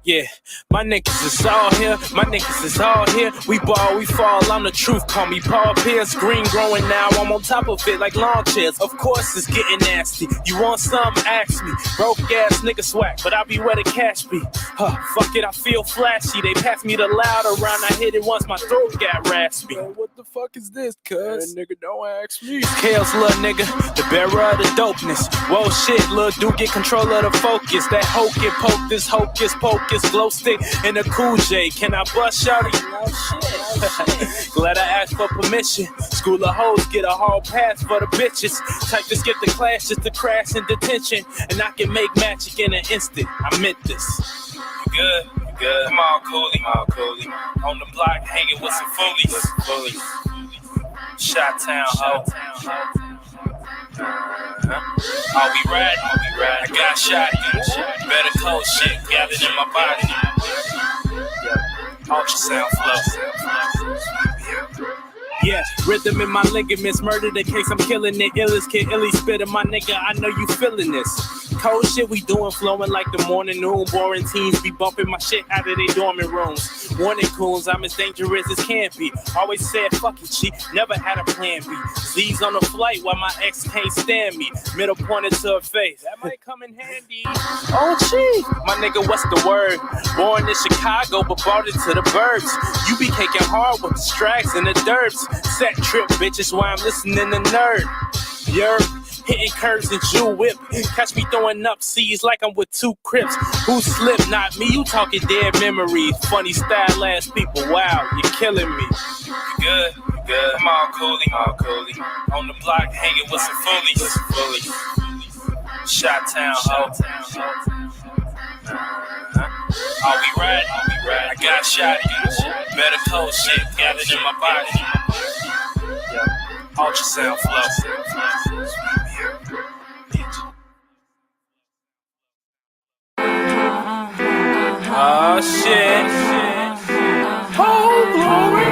Yeah, my niggas is all here, my niggas is all here. We ball, we fall, I'm the truth, call me Paul Pierce. Green growing now, I'm on top of it like lawn chairs. Of course it's getting nasty, you want some, ask me. Broke ass nigga swag, but I be where the cash be. Fuck it, I feel flashy, they pass me the loud around, I hit it once, my throat got raspy. What the fuck is this, cuz? Nigga, don't ask me. Kale's little nigga, the bearer of the dopeness. Whoa shit, little dude, get control of the focus. That hocus poke, this hocus pocus. Glow stick and a cool J. Can I bust shawty? No shit. Glad I asked for permission. School of hoes get a hall pass for the bitches. Type to skip the class just to crash in detention. And I can make magic in an instant. I meant this. You good? You good? Come on, coolie. On the block hanging with some foolies. Shot town, ho. Are we riding? I got shot. Better cold shit gathered in my body. Ultrasound flow. Yeah, rhythm in my ligaments, murder the case, I'm killing it. Illest kid, illy spitting my nigga, I know you feeling this. Cold shit we doing, flowing like the morning noon. Boring teens be bumping my shit out of they dormant rooms. Warning coons, I'm as dangerous as can be. Always said fuck it, she never had a plan B. Z's on the flight while my ex can't stand me. Middle pointed to her face, that might come in handy. Oh gee, my nigga, what's the word? Born in Chicago, but brought it to the burbs. You be caking hard with the strags and the derbs. Set trip, bitches, why I'm listening to Nerd. Yerp. Hitting curves and jewel whip. Catch me throwing up C's like I'm with two Crips. Who slipped? Not me. You talking dead memories. Funny style ass people. Wow, you're killing me. You good? You good? Come on, coolie. On the block hanging with some foolies. Shot town, ho. Are we riding? I got shot. Better cold shit gathered in my body. Ultrasound flow. Oh shit. Oh glory.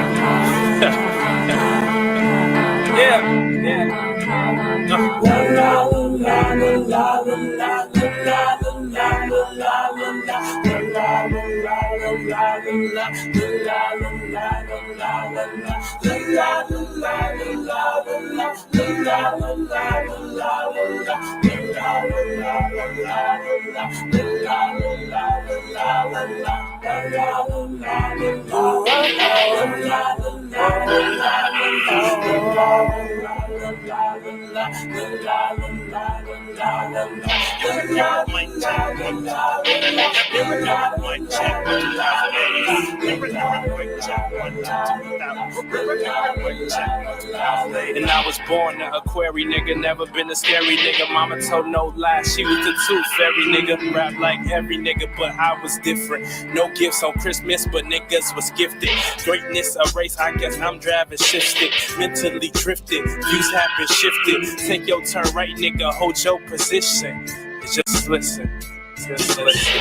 Yeah. And I was born an Aquarius nigga, never been a scary nigga. Mama told no lies, she was the tooth fairy nigga. Rap like every nigga, but I was different. No gifts on Christmas, but niggas was gifted. Greatness a race, I guess I'm driving shifted. Mentally drifted, views have been shifted. Take your turn right, nigga, hold your position. Just listen. Just listen.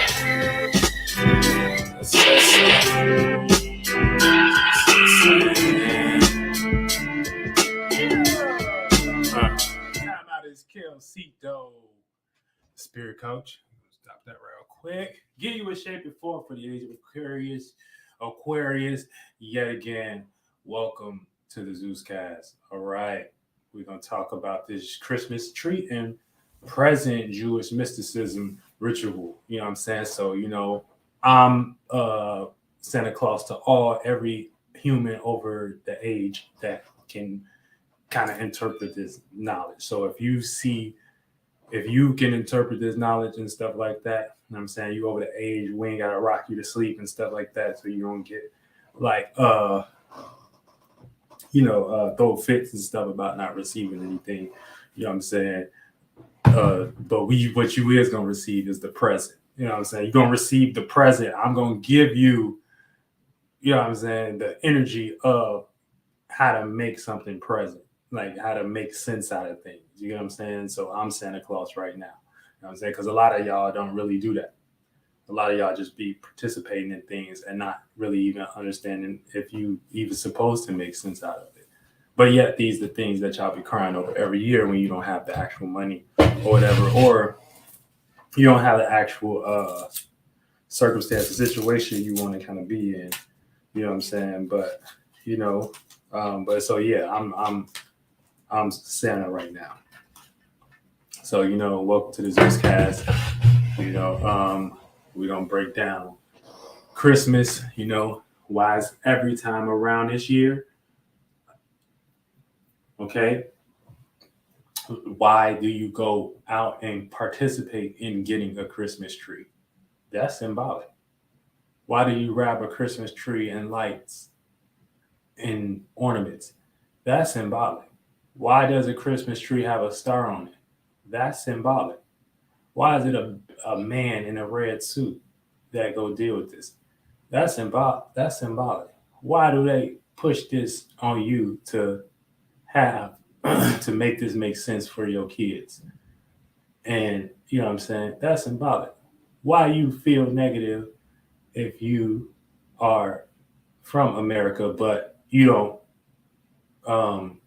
Just listen. Time out is Cashapp CeitoLLC, Spirit Coach. Stop that real quick. Get you in shape and form for the age of Aquarius. Yet again, welcome to the Zeuscast. All right, we're gonna talk about this Christmas tree and present Jewish mysticism ritual. You know what I'm saying? So, you know, I'm Santa Claus to every human over the age that can kind of interpret this knowledge. So if you can interpret this knowledge and stuff like that, you know what I'm saying, you over the age, we ain't gotta rock you to sleep and stuff like that, so you don't get like throw fits and stuff about not receiving anything. You know what I'm saying? But what you is gonna receive is the present. You know what I'm saying? You're gonna receive the present. I'm gonna give you, you know what I'm saying, the energy of how to make something present. like how to make sense out of things. You know what I'm saying? So I'm Santa Claus right now. You know what I'm saying? Because a lot of y'all don't really do that. A lot of y'all just be participating in things and not really even understanding if you even supposed to make sense out of it. But yet these are the things that y'all be crying over every year when you don't have the actual money or whatever, or you don't have the actual circumstance or situation you want to kind of be in. You know what I'm saying? But you know, but so yeah, I'm Santa right now. So welcome to the Zeus Cast. You know, we don't break down Christmas. Why is every time around this year? Okay, why do you go out and participate in getting a Christmas tree? That's symbolic. Why do you wrap a Christmas tree in lights and ornaments? That's symbolic. Why does a Christmas tree have a star on it? That's symbolic. Why is it a man in a red suit that go deal with this? That's symbolic. That's symbolic. Why do they push this on you to have to make this make sense for your kids? And you know what I'm saying? That's symbolic. Why you feel negative if you are from America, but um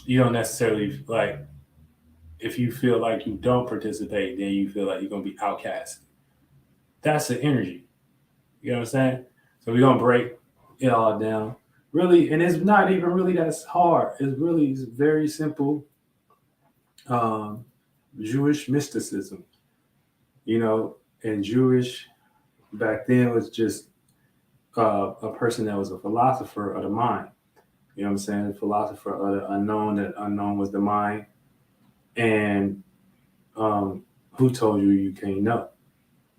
you don't necessarily like if you feel like you don't participate, then you feel like you're gonna be outcast. That's the energy. You know what I'm saying? So we're gonna break it all down. Really, and it's not even really that hard. It's very simple. Um, Jewish mysticism. And Jewish back then was just a person that was a philosopher of the mind. You know what I'm saying? A philosopher of the unknown. That unknown was the mind. And who told you can't know?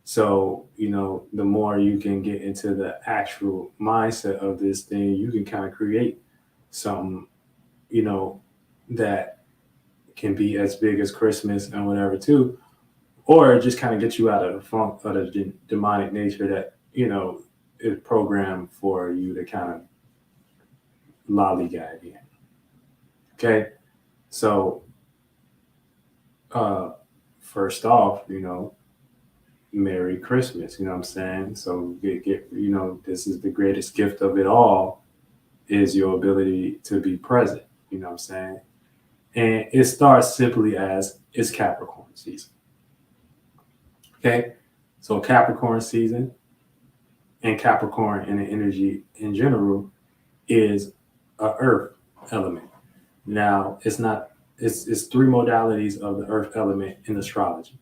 So, the more you can get into the actual mindset of this thing, you can kind of create something, you know, that can be as big as Christmas and whatever too, or just kind of get you out of the funk of the demonic nature that, is programmed for you to kind of lollygag in. Okay. So, uh, first off, Merry Christmas. You know what I'm saying? So this is the greatest gift of it all is your ability to be present. You know what I'm saying? And it starts simply as it's Capricorn season. Okay? So Capricorn season and Capricorn and the energy in general is a earth element. Now it's three modalities of the earth element in astrology.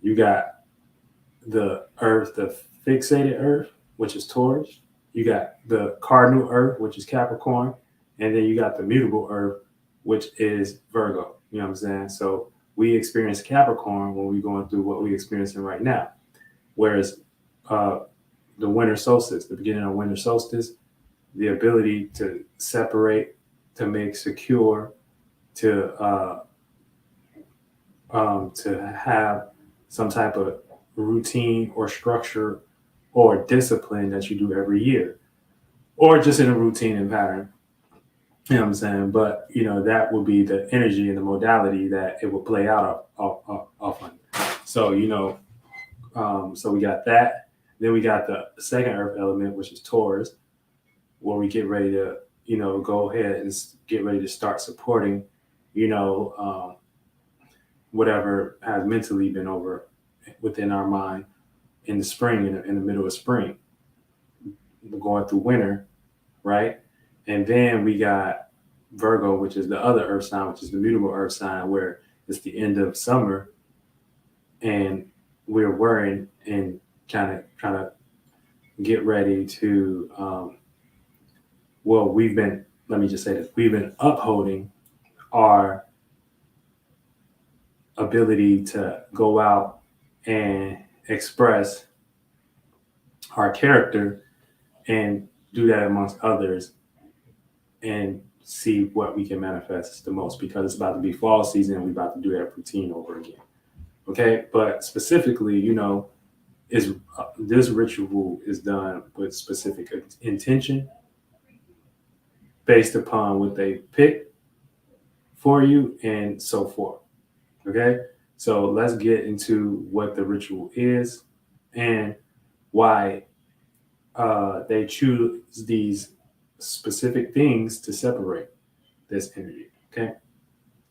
You got the earth, the fixated earth, which is Taurus. You got the cardinal earth, which is Capricorn. And then you got the mutable earth, which is Virgo. You know what I'm saying? So we experience Capricorn when we're going through what we're experiencing right now. Whereas the winter solstice, the beginning of winter solstice, the ability to separate, to make secure, to have some type of routine or structure or discipline that you do every year, or just in a routine and pattern. You know what I'm saying? But that will be the energy and the modality that it will play out off on. So so we got that. Then we got the second earth element, which is Taurus, where we get ready to go ahead and get ready to start supporting whatever has mentally been over within our mind in the spring, in the middle of spring. We're going through winter, right? And then we got Virgo, which is the other earth sign, which is the mutable earth sign, where it's the end of summer and we're worrying and kind of trying to get ready to, let me just say this, we've been upholding our ability to go out and express our character and do that amongst others and see what we can manifest the most, because it's about to be fall season and we're about to do that routine over again. Okay, but specifically, is this ritual is done with specific intention based upon what they pick for you and so forth. Okay, so let's get into what the ritual is and why they choose these specific things to separate this energy. Okay,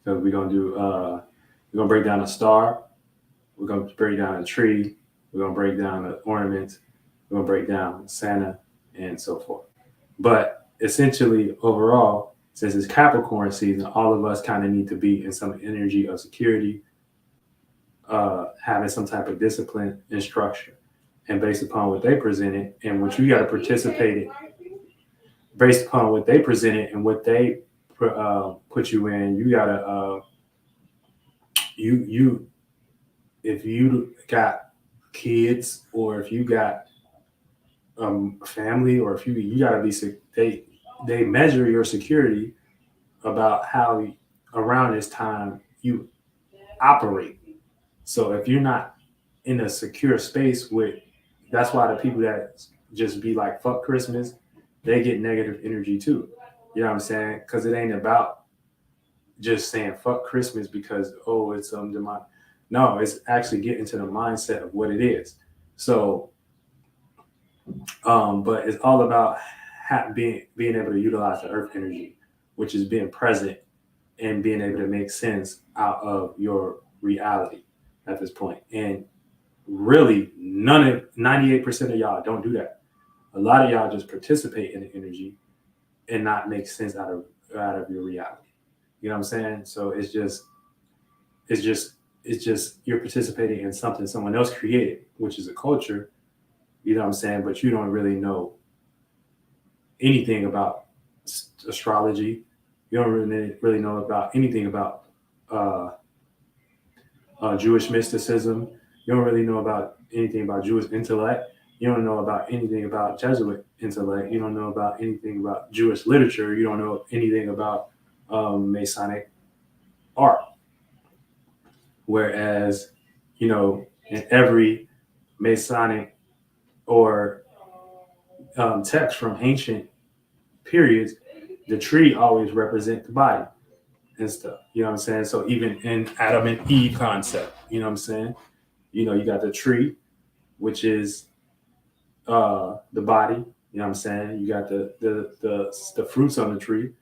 so we're gonna break down a star, we're gonna break down a tree, we're gonna break down an ornament, we're gonna break down Santa, and so forth. But essentially, overall, since it's Capricorn season, all of us kind of need to be in some energy of security, having some type of discipline and structure. And based upon what they presented and what you got to participate in, based upon what they presented and what they put you in, you got to, if you got kids or if you got family or if you got to be, they measure your security about how around this time you operate. So if you're not in a secure space that's why the people that just be like fuck Christmas, they get negative energy too. You know what I'm saying? Because it ain't about just saying fuck Christmas because it's demonic. No, it's actually getting to the mindset of what it is. So, but it's all about being able to utilize the earth energy, which is being present and being able to make sense out of your reality at this point. And really, 98% of y'all don't do that. A lot of y'all just participate in the energy and not make sense out of your reality. You know what I'm saying? So it's just you're participating in something someone else created, which is a culture. You know what I'm saying? But you don't really know anything about astrology. You don't really know about anything about Jewish mysticism. You don't really know about anything about Jewish intellect. You don't know about anything about Jesuit intellect. You don't know about anything about Jewish literature. You don't know anything about Masonic art. Whereas, in every Masonic or text from ancient periods, the tree always represents the body and stuff. You know what I'm saying? So even in Adam and Eve concept, you know what I'm saying? You got the tree, which is the body. You know what I'm saying? You got the fruits on the tree,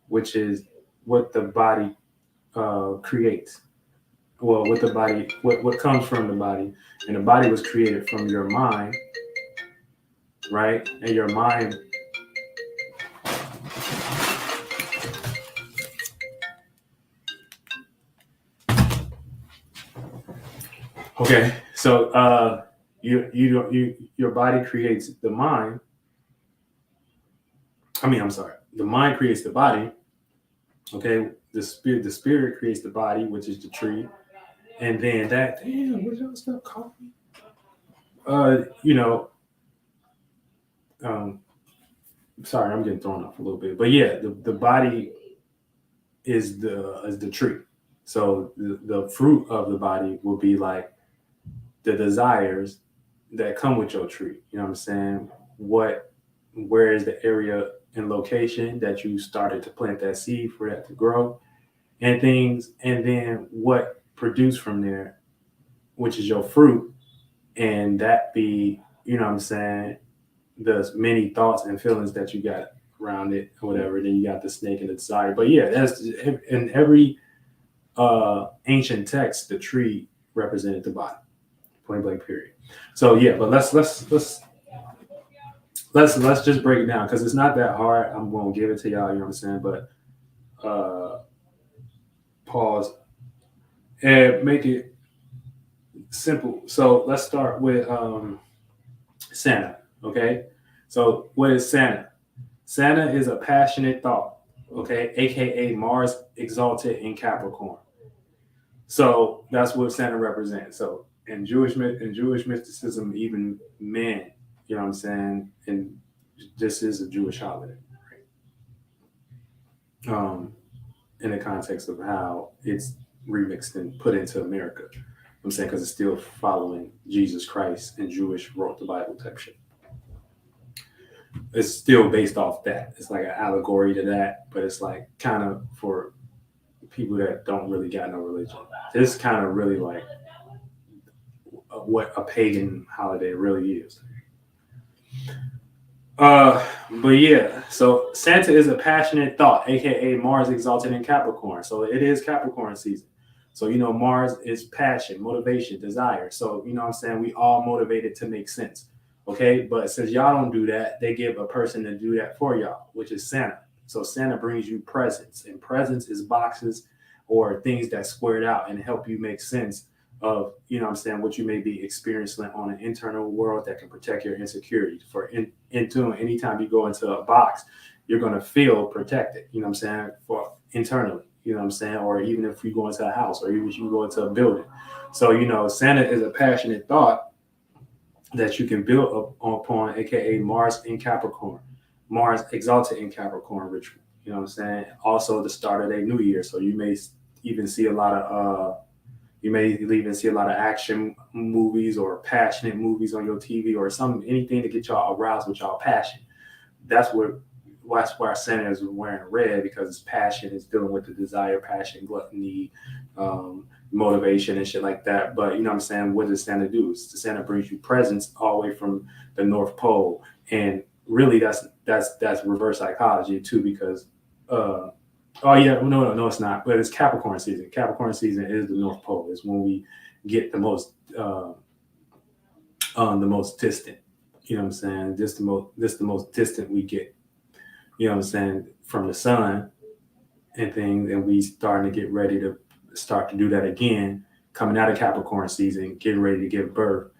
which is what the body creates. Well, what the body, what comes from the body, and the body was created from your mind, right? And your mind. Okay, so your body creates the mind. I'm sorry. The mind creates the body. Okay, the spirit creates the body, which is the tree, and then that. Damn, what y'all stuff called me? Sorry, I'm getting thrown off a little bit, but yeah, the body is the tree. So the fruit of the body will be like the desires that come with your tree. You know what I'm saying? Where is the area and location that you started to plant that seed for that to grow and things, and then what produced from there, which is your fruit, and that be, you know what I'm saying, the many thoughts and feelings that you got around it or whatever. Then you got the snake and the desire. But yeah, that's in every ancient text, the tree represented the body, point blank period. So yeah, but let's just break it down because it's not that hard. I'm gonna give it to y'all, you know what I'm saying? But pause and make it simple. So let's start with Santa. Okay, so what is Santa? Santa is a passionate thought, okay, aka Mars exalted in Capricorn. So that's what Santa represents. So in Jewish mysticism, even men, you know what I'm saying, and this is a Jewish holiday, right? In the context of how it's remixed and put into America. I'm saying because it's still following Jesus Christ and Jewish wrote the Bible type shit. it's still based off that. It's like an allegory to that, but it's like kind of for people that don't really got no religion. This kind of really like what a pagan holiday really is. But yeah, so Santa is a passionate thought, aka Mars exalted in Capricorn. So it is Capricorn season. So Mars is passion, motivation, desire. So what I'm saying, we all motivated to make sense. Okay, but since y'all don't do that, they give a person to do that for y'all, which is Santa. So Santa brings you presents, and presents is boxes or things that squared out and help you make sense of what you may be experiencing on an internal world that can protect your insecurity. For anytime you go into a box, you're going to feel protected, for internally, or even if you go into a house, or even if you go into a building. So Santa is a passionate thought that you can build upon, aka Mars in Capricorn, Mars exalted in Capricorn ritual. Also the start of a new year. So you may even see a lot of action movies or passionate movies on your TV, or anything to get y'all aroused with y'all passion. That's why Santa is wearing red, because his passion is dealing with the desire, passion, gluttony, motivation and shit like that. But what does Santa do? Santa brings you presents all the way from the North Pole, and really that's reverse psychology too, because oh yeah, no, it's not. But it's Capricorn season. Capricorn season is the North Pole. It's when we get the most distant. This the most distant we get. From the sun and things, and we starting to get ready to start to do that again. Coming out of Capricorn season, getting ready to give birth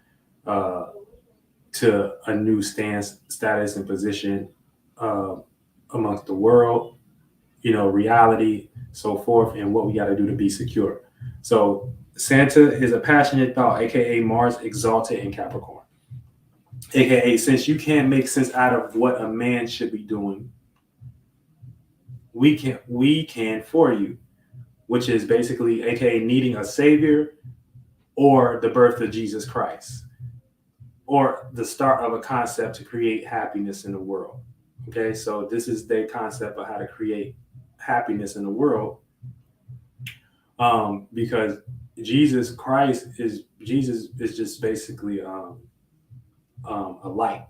to a new status and position amongst the world. Reality, so forth, and what we got to do to be secure. So Santa is a passionate thought, aka Mars exalted in Capricorn, aka since you can't make sense out of what a man should be doing, we can for you, which is basically aka needing a savior, or the birth of Jesus Christ, or the start of a concept to create happiness in the world. Okay, so this is the concept of how to create happiness in the world, because Jesus is just basically a light.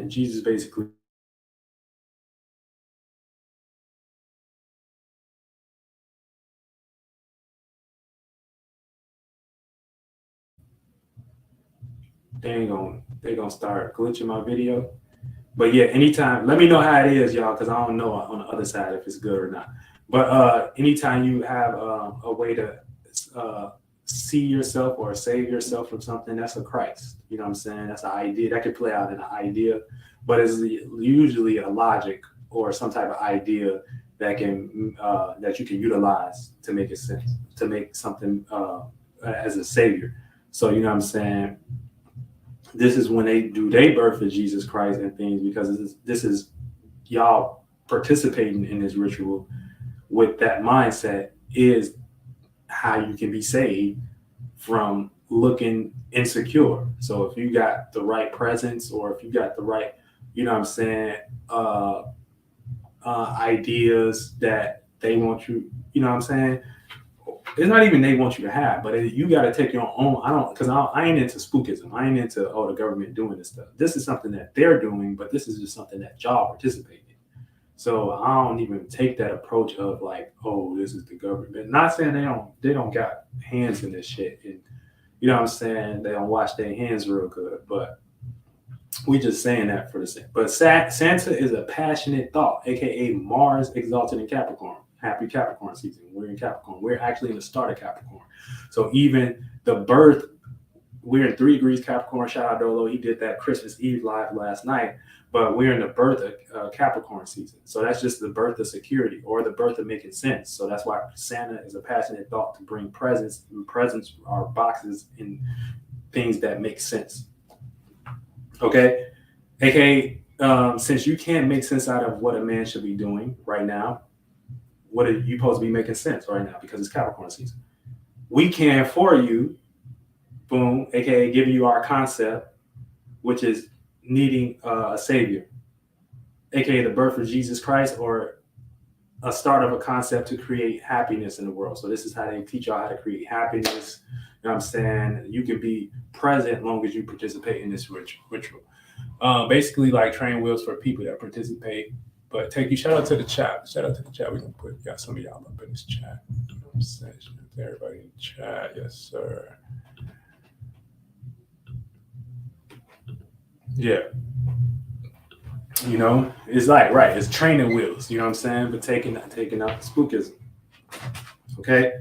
Jesus basically they gonna start glitching my video. But yeah, anytime, let me know how it is, y'all, because I don't know on the other side if it's good or not. But anytime you have a way to see yourself or save yourself from something, that's a Christ. That's an idea that could play out in an idea, but it's usually a logic or some type of idea that that you can utilize to make it sense, to make something as a savior. So this is when they do their birth of Jesus Christ and things, because this is y'all participating in this ritual with that mindset is how you can be saved from looking insecure. So if you got the right presence, or if you got the right, ideas that they want you, it's not even they want you to have, but you got to take your own. I ain't into spookism. I ain't into, the government doing this stuff. This is something that they're doing, but this is just something that y'all participate in. So I don't even take that approach of like, oh, this is the government. Not saying they don't got hands in this shit, and they don't wash their hands real good, but we just saying that for the sake. But Santa is a passionate thought, aka Mars exalted in Capricorn. Happy Capricorn season. We're in Capricorn. We're actually in the start of Capricorn. So even the birth, we're in 3 degrees Capricorn. Shout out Dolo. He did that Christmas Eve live last night. But we're in the birth of Capricorn season. So that's just the birth of security, or the birth of making sense. So that's why Santa is a passionate thought to bring presents. And presents are boxes and things that make sense. Okay? AKA, since you can't make sense out of what a man should be doing right now, what are you supposed to be making sense right now, because it's Capricorn season? We can for you, boom, aka giving you our concept, which is needing a savior, aka the birth of Jesus Christ, or a start of a concept to create happiness in the world. So this is how they teach y'all how to create happiness. You know what I'm saying? You can be present as long as you participate in this ritual. Basically, like train wheels for people that participate. But take you shout out to the chat. Shout out to the chat. We can got some of y'all up in this chat. You know what I'm saying? Everybody in the chat, yes, sir. Yeah. You know, it's like right, it's training wheels, you know what I'm saying? But taking out spookism. Okay.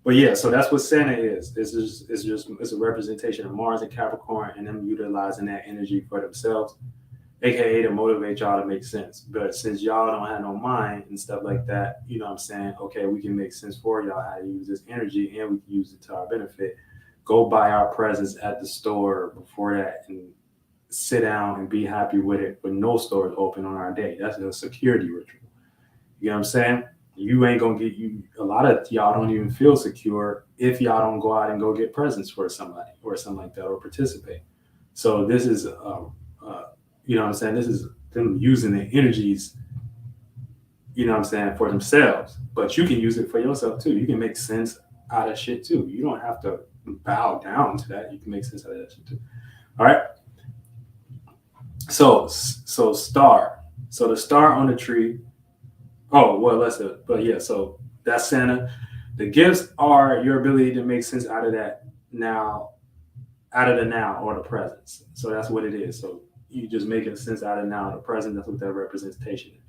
But yeah, so that's what Santa is. It's a representation of Mars and Capricorn and them utilizing that energy for themselves, aka to motivate y'all to make sense. But since y'all don't have no mind and stuff like that, you know what I'm saying? Okay, we can make sense for y'all how to use this energy, and we can use it to our benefit. Go buy our presents at the store before that and sit down and be happy with it with no stores open on our day. That's a security ritual. You know what I'm saying? You ain't gonna get a lot of y'all don't even feel secure if y'all don't go out and go get presents for somebody or something like that or participate. So this is, you know what I'm saying? This is them using the energies, you know what I'm saying, for themselves. But you can use it for yourself too. You can make sense out of shit too. You don't have to bow down to that. You can make sense out of that shit too. All right. So star. So the star on the tree. Oh, well, so that's Santa. The gifts are your ability to make sense out of that now, out of the now or the presence. So that's what it is. So you just making sense out of now, the present. That's what that representation is.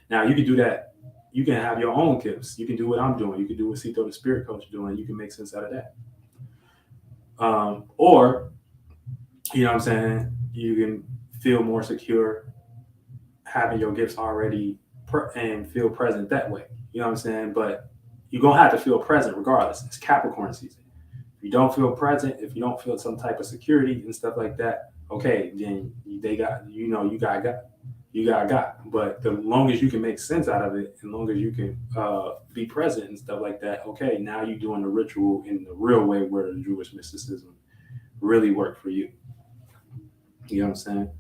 Now you can do that. You can have your own gifts. You can do what I'm doing. You can do what Cito, the spirit coach, doing. You can make sense out of that. Or, you know what I'm saying? You can feel more secure having your gifts already and feel present that way. You know what I'm saying? But you're going to have to feel present regardless. It's Capricorn season. If you don't feel present, if you don't feel some type of security and stuff like that, okay, then they got, you got. But the long as you can make sense out of it, as long as you can be present and stuff like that, okay, now you're doing the ritual in the real way where the Jewish mysticism really worked for you. You know what I'm saying?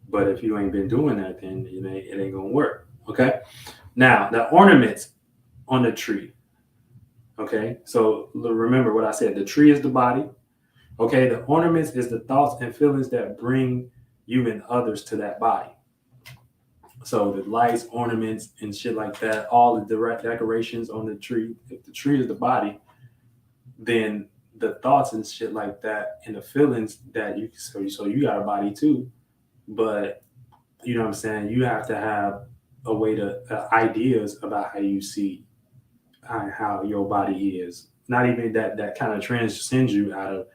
But if you ain't been doing that, then it ain't gonna work. Okay. Now the ornaments on the tree. Okay. So remember what I said. The tree is the body. Okay. The ornaments is the thoughts and feelings that bring you and others to that body. So the lights, ornaments, and shit like that. All the direct decorations on the tree. If the tree is the body, then the thoughts and shit like that and the feelings that you so you got a body too. But you know what I'm saying? You have to have a way to ideas about how you see how your body is. Not even that kind of transcends you out of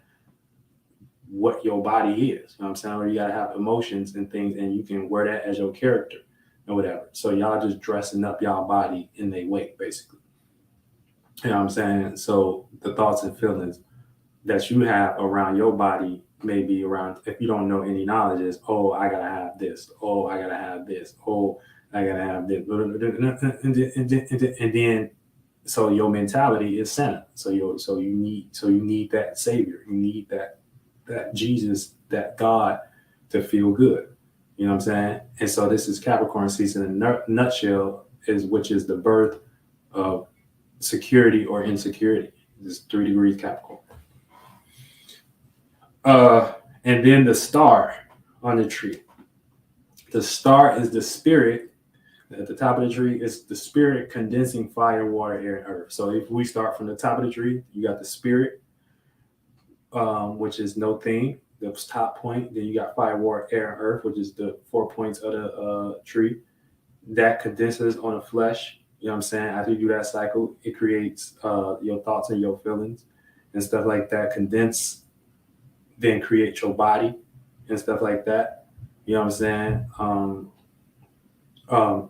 what your body is. You know what I'm saying? Or you got to have emotions and things, and you can wear that as your character or whatever. So y'all just dressing up y'all body in their way, basically. You know what I'm saying? So the thoughts and feelings that you have around your body maybe around, if you don't know any knowledge, is, oh, I gotta have this, oh, I gotta have this, oh, I gotta have this, and then so your mentality is Santa. So you need that savior, you need that Jesus, that God to feel good. You know what I'm saying? And so this is Capricorn season in a nutshell, which is the birth of security or insecurity. This is 3 degrees Capricorn. And then the star on the tree. The star is the spirit. At the top of the tree is the spirit condensing fire, water, air, and earth. So if we start from the top of the tree, you got the spirit, which is no thing, the top point. Then you got fire, water, air, and earth, which is the 4 points of the tree. That condenses on the flesh. You know what I'm saying? After you do that cycle, it creates your thoughts and your feelings and stuff like that. Condense, then create your body and stuff like that. You know what I'm saying?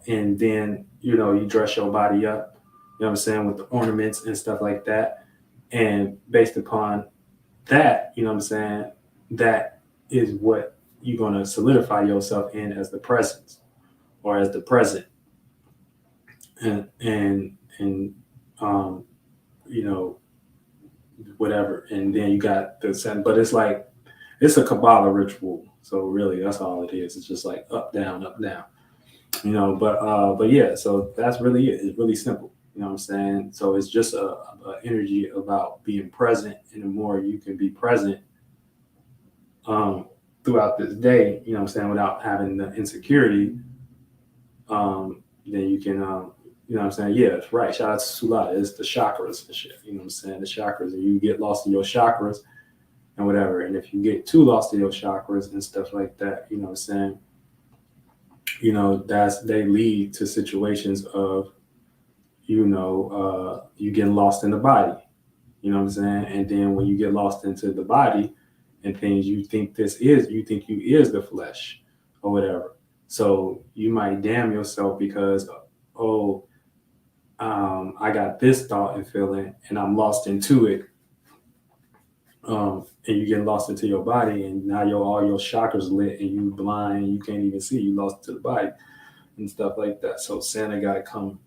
And then, you dress your body up, you know what I'm saying, with the ornaments and stuff like that. And based upon that, you know what I'm saying, that is what you're going to solidify yourself in as the presence or as the present. And whatever. And then you got the, but it's like, it's a Kabbalah ritual. So really, that's all it is. It's just like up, down, up, down. But yeah. So that's really it. It's really simple. You know what I'm saying? So it's just a energy about being present, and the more you can be present um, throughout this day, you know what I'm saying, without having the insecurity, then you can, you know what I'm saying? Yeah, it's right. Shout out to Sulata. It's the chakras and shit. You know what I'm saying? The chakras, and you get lost in your chakras and whatever. And if you get too lost in your chakras and stuff like that, you know what I'm saying? They lead to situations of, you getting lost in the body. You know what I'm saying? And then when you get lost into the body and things, you think you is the flesh or whatever. So you might damn yourself because, oh, I got this thought and feeling and I'm lost into it. And you get lost into your body, and now all your chakras lit and you blind and you can't even see, you lost to the body and stuff like that. So Santa got to come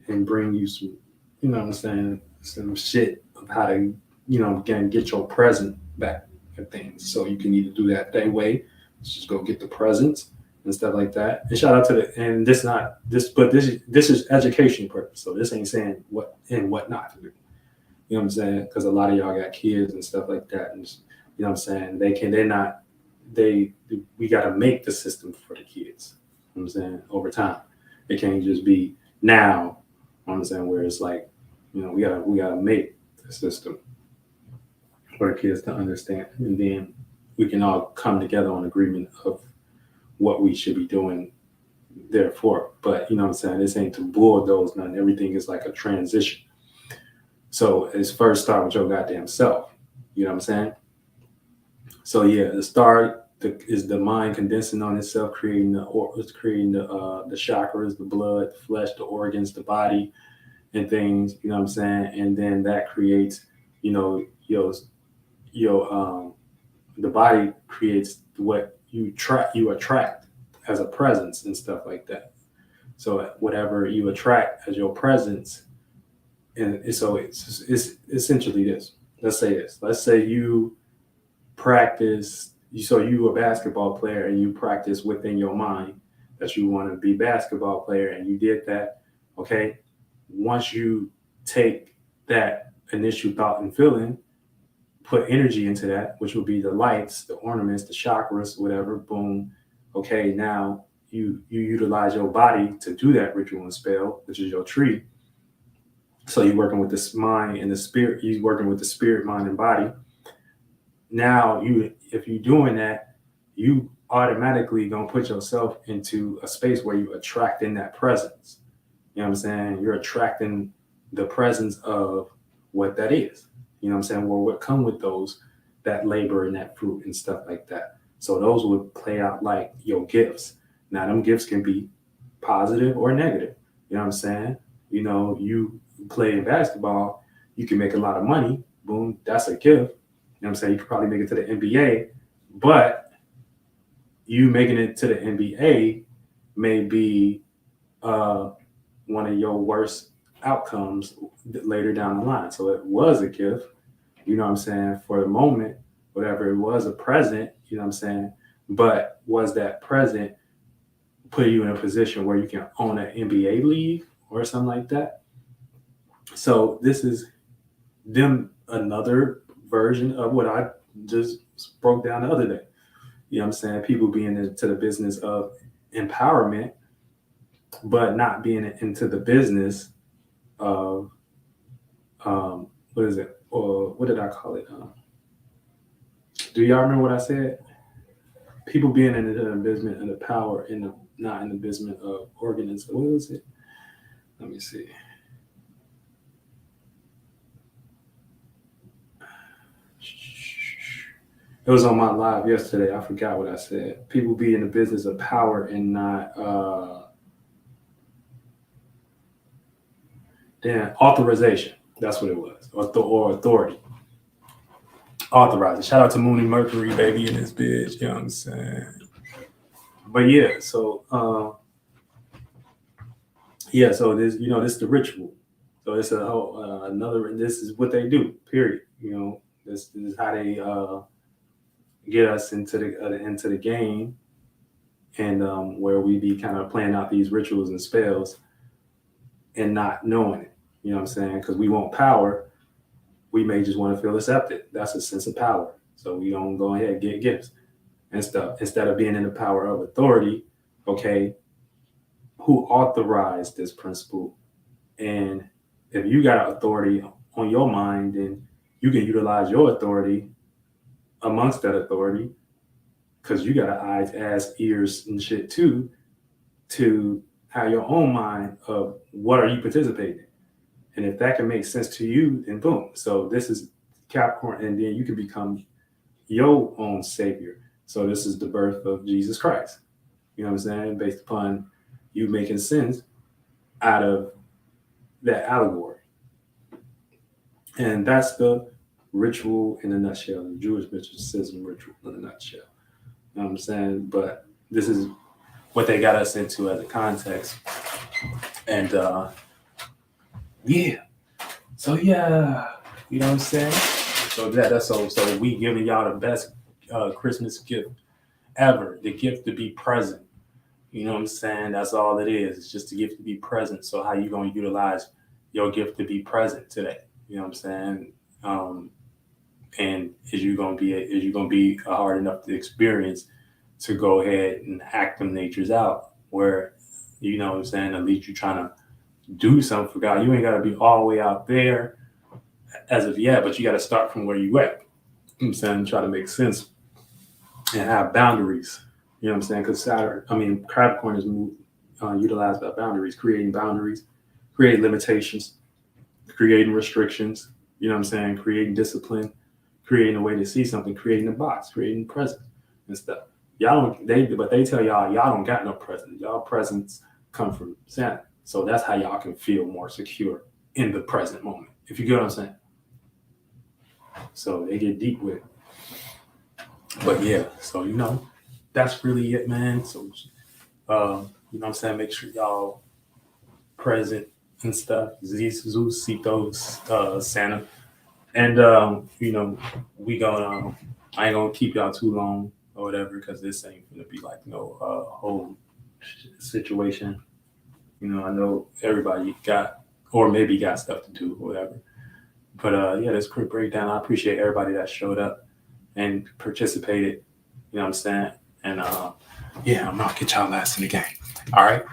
and bring you some, you know what I'm saying, some shit of how to, again, get your present back and things. So you can either do that way, just go get the presents and stuff like that. And shout out to and this is education purpose. So this ain't saying what and what not to do. You know what I'm saying? Because a lot of y'all got kids and stuff like that. And you know what I'm saying? We got to make the system for the kids. You know what I'm saying? Over time. It can't just be now. You know what I'm saying? Where it's like, we gotta make the system for the kids to understand. And then we can all come together on agreement of what we should be doing therefore. But you know what I'm saying? This ain't to bulldoze nothing. Everything is like a transition. So it's first start with your goddamn self. You know what I'm saying? So yeah, the start is the mind condensing on itself, creating the chakras, the blood, the flesh, the organs, the body, and things. You know what I'm saying? And then that creates, the body creates what you attract as a presence and stuff like that. So whatever you attract as your presence. And so it's essentially this. Let's say this. Let's say you practice. So you a basketball player and you practice within your mind that you want to be a basketball player, and you did that. Okay. Once you take that initial thought and feeling, put energy into that, which would be the lights, the ornaments, the chakras, whatever. Boom. Okay. Now you utilize your body to do that ritual and spell, which is your tree. So you're working with this mind and the spirit. You're working with the spirit, mind, and body. Now, if you're doing that, you automatically gonna put yourself into a space where you attracting that presence. You know what I'm saying? You're attracting the presence of what that is. You know what I'm saying? Well, what come with that labor and that fruit and stuff like that. So those would play out like your gifts. Now, them gifts can be positive or negative. You know what I'm saying? You play basketball, you can make a lot of money. Boom, that's a gift. You know what I'm saying? You could probably make it to the NBA, but you making it to the NBA may be one of your worst outcomes later down the line. So it was a gift, you know what I'm saying, for the moment, whatever it was, a present, you know what I'm saying, but was that present put you in a position where you can own an NBA league or something like that? So this is another version of what I just broke down the other day. You know what I'm saying? People being into the business of empowerment, but not being into the business of, what is it? Or what did I call it? Do y'all remember what I said? People being into the business and the power not in the business of organism. What was it? Let me see. It was on my live yesterday. I forgot what I said. People be in the business of power and not authorization. That's what it was. Or authority. Authorizing. Shout out to Mooney Mercury, baby, in this bitch. You know what I'm saying? But yeah, so so this, this is the ritual. So it's this is what they do, period. This is how they get us into the game, and where we be kind of playing out these rituals and spells and not knowing it. You know what I'm saying? Because we want power, we may just want to feel accepted. That's a sense of power. So we don't go ahead and get gifts and stuff instead of being in the power of authority. Okay, who authorized this principle? And if you got authority on your mind, then you can utilize your authority amongst that authority, because you got eyes, ass, ears, and shit too, to have your own mind of what are you participating in. And if that can make sense to you, then boom. So this is Capricorn, and then you can become your own savior. So this is the birth of Jesus Christ. You know what I'm saying? Based upon you making sense out of that allegory. And that's the ritual in a nutshell, the Jewish mysticism ritual in a nutshell. You know what I'm saying? But this is what they got us into as a context. And yeah. So yeah, you know what I'm saying? So that's so we giving y'all the best Christmas gift ever, the gift to be present. You know what I'm saying? That's all it is. It's just a gift to be present. So how you gonna utilize your gift to be present today? You know what I'm saying? And is you gonna be hard enough to experience to go ahead and act them natures out? Where, you know what I'm saying, at least you're trying to do something for God. You ain't gotta be all the way out there as of yet, but you gotta start from where you at. You know what I'm saying? Try to make sense and have boundaries. You know what I'm saying? Because Capricorn is utilized by boundaries, creating limitations, creating restrictions. You know what I'm saying? Creating discipline, creating a way to see something, creating a box, creating presence and stuff. But they tell y'all don't got no presence. Y'all presence come from Santa. So that's how y'all can feel more secure in the present moment. If you get what I'm saying. So they get deep with it. But yeah, so that's really it, man. So you know what I'm saying? Make sure y'all present and stuff. Jesus CeitoLLC, Santa. And we gonna I ain't gonna keep y'all too long or whatever, because this ain't gonna be like no whole situation. I know everybody got stuff to do or whatever. But yeah, this quick breakdown. I appreciate everybody that showed up and participated. You know what I'm saying? And yeah, I'm gonna get y'all last in the game. All right.